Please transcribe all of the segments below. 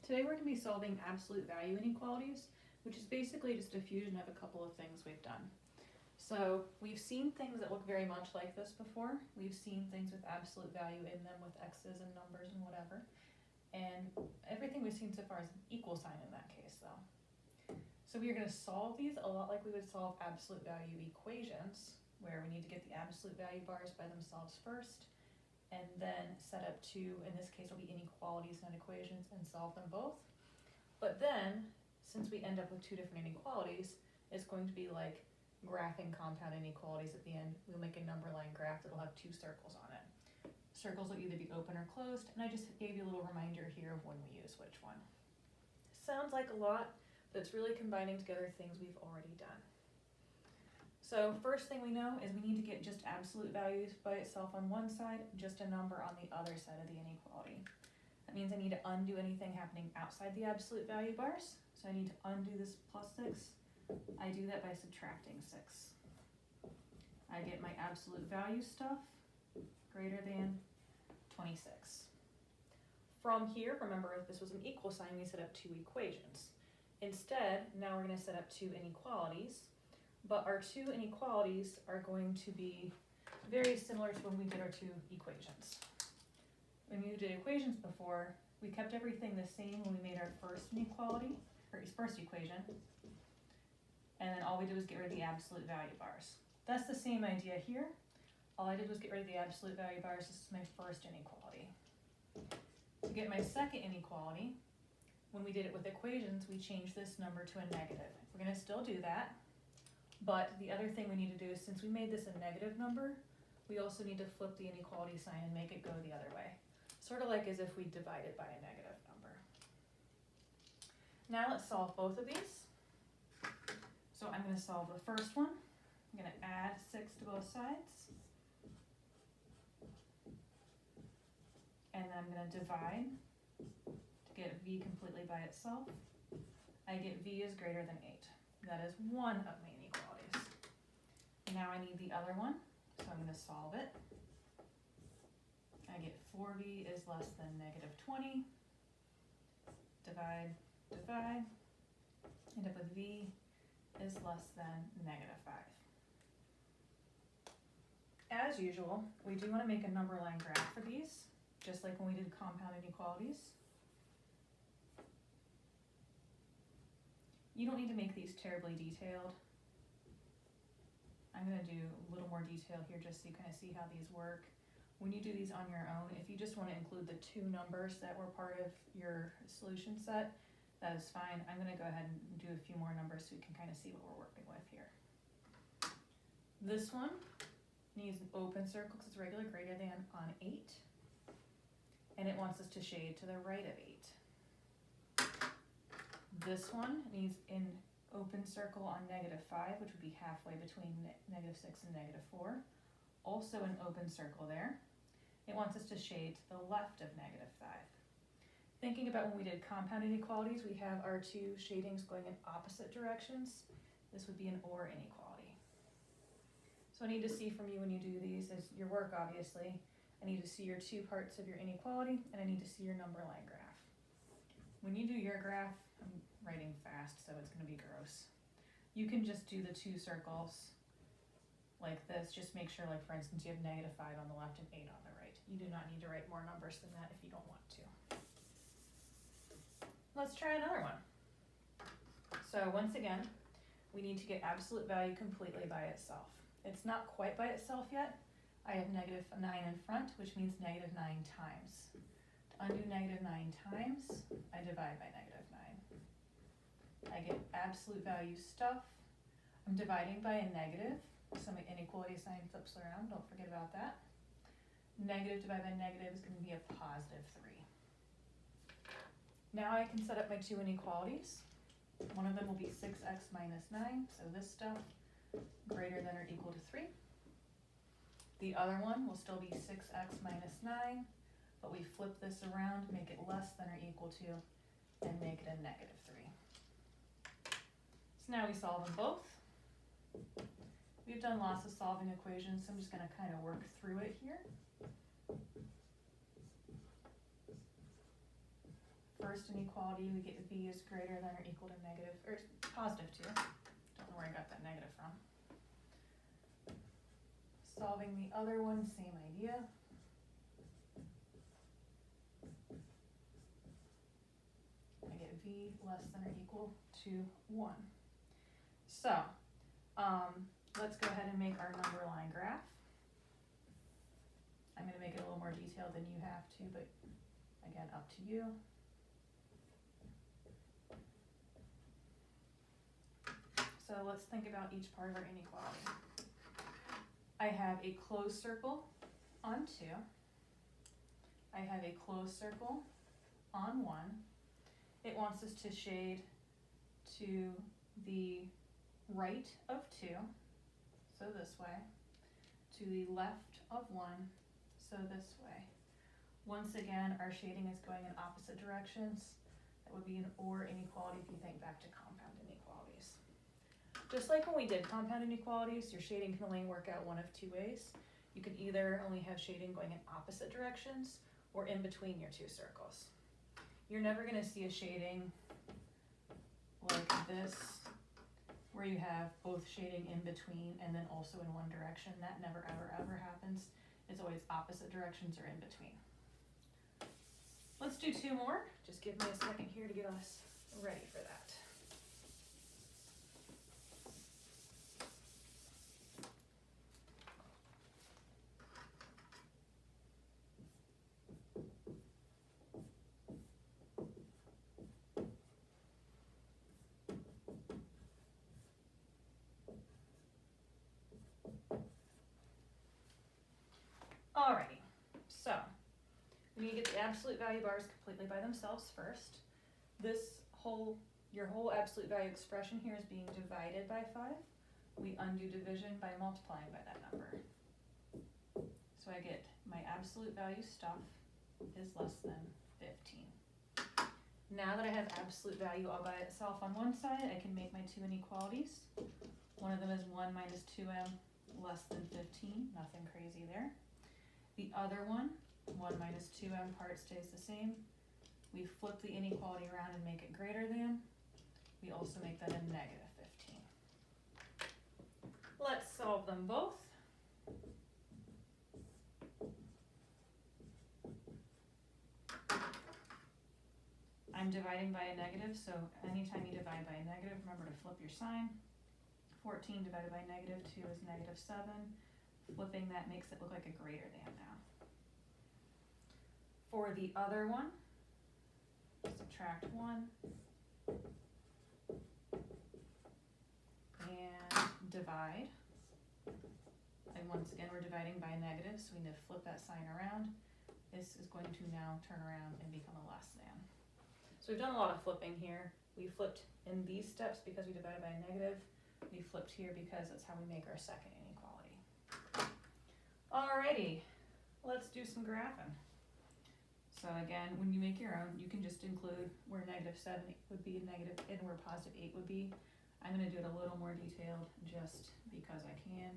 Today we're going to be solving absolute value inequalities, which is basically just a fusion of a couple of things we've done. So we've seen things that look very much like this before. We've seen things with absolute value in them with x's and numbers and whatever. And everything we've seen so far is an equal sign in that case though. So we are going to solve these a lot like we would solve absolute value equations, where we need to get the absolute value bars by themselves first, and then set up two, in this case will be inequalities and equations, and solve them both. But then, since we end up with two different inequalities, it's going to be like graphing compound inequalities at the end. We'll make a number line graph that'll have two circles on it. Circles will either be open or closed, and I just gave you a little reminder here of when we use which one. Sounds like a lot, but it's really combining together things we've already done. So first thing we know is we need to get just absolute values by itself on one side, just a number on the other side of the inequality. That means I need to undo anything happening outside the absolute value bars. So I need to undo this plus 6. I do that by subtracting 6. I get my absolute value stuff greater than 26. From here, remember if this was an equal sign, we set up two equations. Instead, now we're going to set up two inequalities. But our two inequalities are going to be very similar to when we did our two equations. When we did equations before, we kept everything the same when we made our first inequality, or first equation, and then all we did was get rid of the absolute value bars. That's the same idea here. All I did was get rid of the absolute value bars. This is my first inequality. To get my second inequality, when we did it with equations, we changed this number to a negative. We're going to still do that. But the other thing we need to do is, since we made this a negative number, we also need to flip the inequality sign and make it go the other way. Sort of like as if we divided by a negative number. Now let's solve both of these. So I'm going to solve the first one. I'm going to add 6 to both sides. And then I'm going to divide to get v completely by itself. I get v is greater than 8. That is one of my inequalities. Now I need the other one, so I'm going to solve it. I get 4v is less than negative 20. Divide, divide. End up with v is less than negative 5. As usual, we do want to make a number line graph for these, just like when we did compound inequalities. You don't need to make these terribly detailed. I'm going to do a little more detail here just so you kind of see how these work. When you do these on your own, if you just want to include the two numbers that were part of your solution set, that is fine. I'm going to go ahead and do a few more numbers so you can kind of see what we're working with here. This one needs an open circle because it's regular greater than on 8. And it wants us to shade to the right of 8. This one needs an open circle on negative 5, which would be halfway between negative 6 and negative 4. Also an open circle there. It wants us to shade to the left of negative 5. Thinking about when we did compound inequalities, we have our two shadings going in opposite directions. This would be an OR inequality. So I need to see from you when you do these is your work, obviously. I need to see your two parts of your inequality, and I need to see your number line graph. When you do your graph, I'm writing fast, so it's going to be gross. You can just do the two circles like this. Just make sure, like for instance, you have negative 5 on the left and 8 on the right. You do not need to write more numbers than that if you don't want to. Let's try another one. So once again, we need to get absolute value completely by itself. It's not quite by itself yet. I have negative 9 in front, which means negative 9 times. To undo negative 9 times, I divide by negative 9. I get absolute value stuff. I'm dividing by a negative, so my inequality sign flips around. Don't forget about that. Negative divided by negative is going to be a positive 3. Now I can set up my two inequalities. One of them will be 6x minus 9, so this stuff greater than or equal to 3. The other one will still be 6x minus 9, but we flip this around, make it less than or equal to, and make it a negative 3. So now we solve them both. We've done lots of solving equations, so I'm just going to kind of work through it here. first inequality, we get v is greater than or equal to negative, or positive 2. Don't know where I got that negative from. Solving the other one, same idea. I get v less than or equal to 1. So, let's go ahead and make our number line graph. I'm going to make it a little more detailed than you have to, but again, up to you. So let's think about each part of our inequality. I have a closed circle on 2. I have a closed circle on 1. It wants us to shade to the right of 2, so this way, to the left of 1, so this way. Once again, our shading is going in opposite directions. That would be an OR inequality if you think back to compound inequalities. Just like when we did compound inequalities, your shading can only work out one of 2 ways. You can either only have shading going in opposite directions or in between your 2 circles. You're never going to see a shading like this, where you have both shading in between and then also in one direction. That never, ever, ever happens. It's always opposite directions or in between. Let's do 2 more. Just give me a second here to get us ready for that. Alrighty, so we need to get the absolute value bars completely by themselves first. Your whole absolute value expression here is being divided by 5. We undo division by multiplying by that number. So I get my absolute value stuff is less than 15. Now that I have absolute value all by itself on one side, I can make my 2 inequalities. One of them is 1 minus 2m less than 15, nothing crazy there. The other one, 1 minus 2m part stays the same. We flip the inequality around and make it greater than. We also make that a negative 15. Let's solve them both. I'm dividing by a negative, so anytime you divide by a negative, remember to flip your sign. 14 divided by negative 2 is negative 7. Flipping that makes it look like a greater than now. For the other one, subtract 1 and divide. And once again, we're dividing by a negative, so we need to flip that sign around. This is going to now turn around and become a less than. So we've done a lot of flipping here. We flipped in these steps because we divided by a negative. We flipped here because that's how we make our second inequality. Alrighty, let's do some graphing. So again, when you make your own, you can just include where negative 7 would be negative and where positive 8 would be. I'm going to do it a little more detailed just because I can.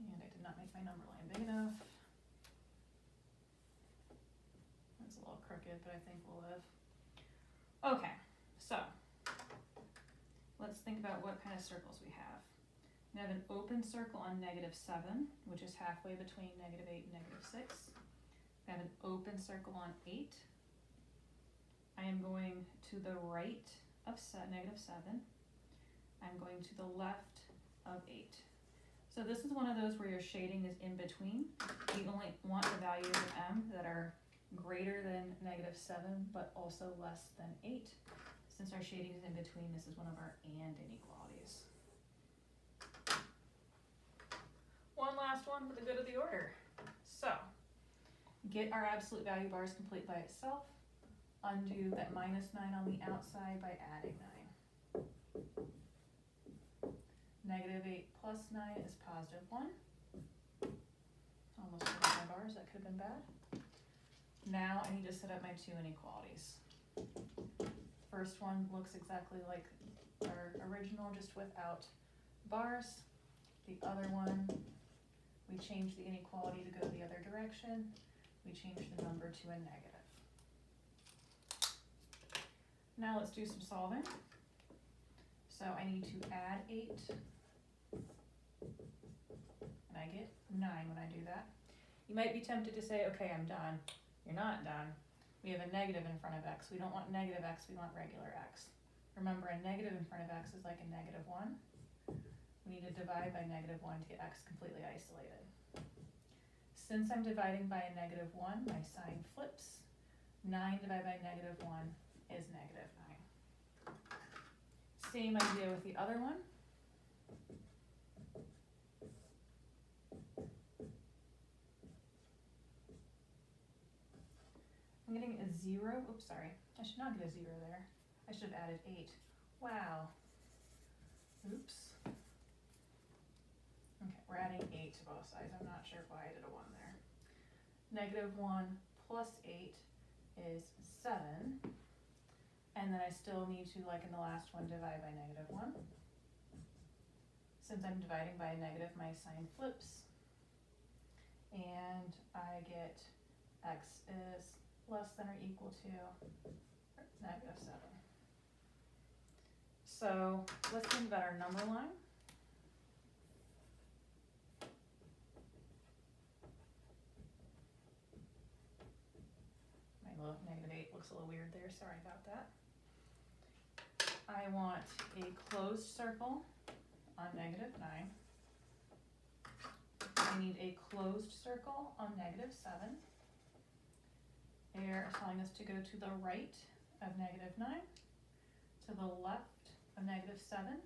And I did not make my number line big enough. That's a little crooked, but I think we'll live. Okay, so let's think about what kind of circles we have. We have an open circle on negative 7, which is halfway between negative 8 and negative 6. We have an open circle on 8. I am going to the right of negative 7. I'm going to the left of 8. So this is one of those where your shading is in between. You only want the values of m that are greater than negative 7, but also less than 8. Since our shading is in between, this is one of our and inequalities. One last one for the good of the order. So, get our absolute value bars complete by itself. Undo that minus 9 on the outside by adding 9. Negative 8 plus 9 is positive 1. Almost forgot my bars, that could have been bad. Now I need to set up my 2 inequalities. First one looks exactly like our original, just without bars. The other one, we change the inequality to go the other direction. we change the number to a negative. Now let's do some solving. So I need to add 8, and I get 9 when I do that. You might be tempted to say, okay, I'm done. You're not done. We have a negative in front of x. We don't want negative x, we want regular x. Remember, a negative in front of x is like a negative 1. We need to divide by negative 1 to get x completely isolated. Since I'm dividing by a negative 1, my sign flips. 9 divided by negative 1 is negative 9. Same idea with the other one. I'm getting a 0. Oops, sorry. I should not get a 0 there. I should have added 8. Wow. Oops. Okay, we're adding 8 to both sides. I'm not sure why I did a 1 there. Negative 1 plus 8 is 7. And then I still need to, like in the last one, divide by negative 1. Since I'm dividing by a negative, my sign flips. And I get x is less than or equal to negative 7. So let's think about our number line. My little negative 8 looks a little weird there, sorry about that. I want a closed circle on negative 9. I need a closed circle on negative 7. They're telling us to go to the right of negative 9, to the left of negative 7.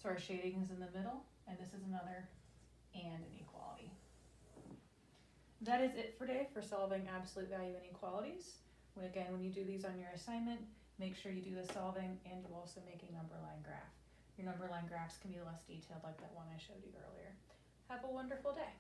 So our shading is in the middle, and this is another and inequality. That is it for today for solving absolute value inequalities. Again, when you do these on your assignment, make sure you do the solving and you also make a number line graph. Your number line graphs can be less detailed like that one I showed you earlier. Have a wonderful day.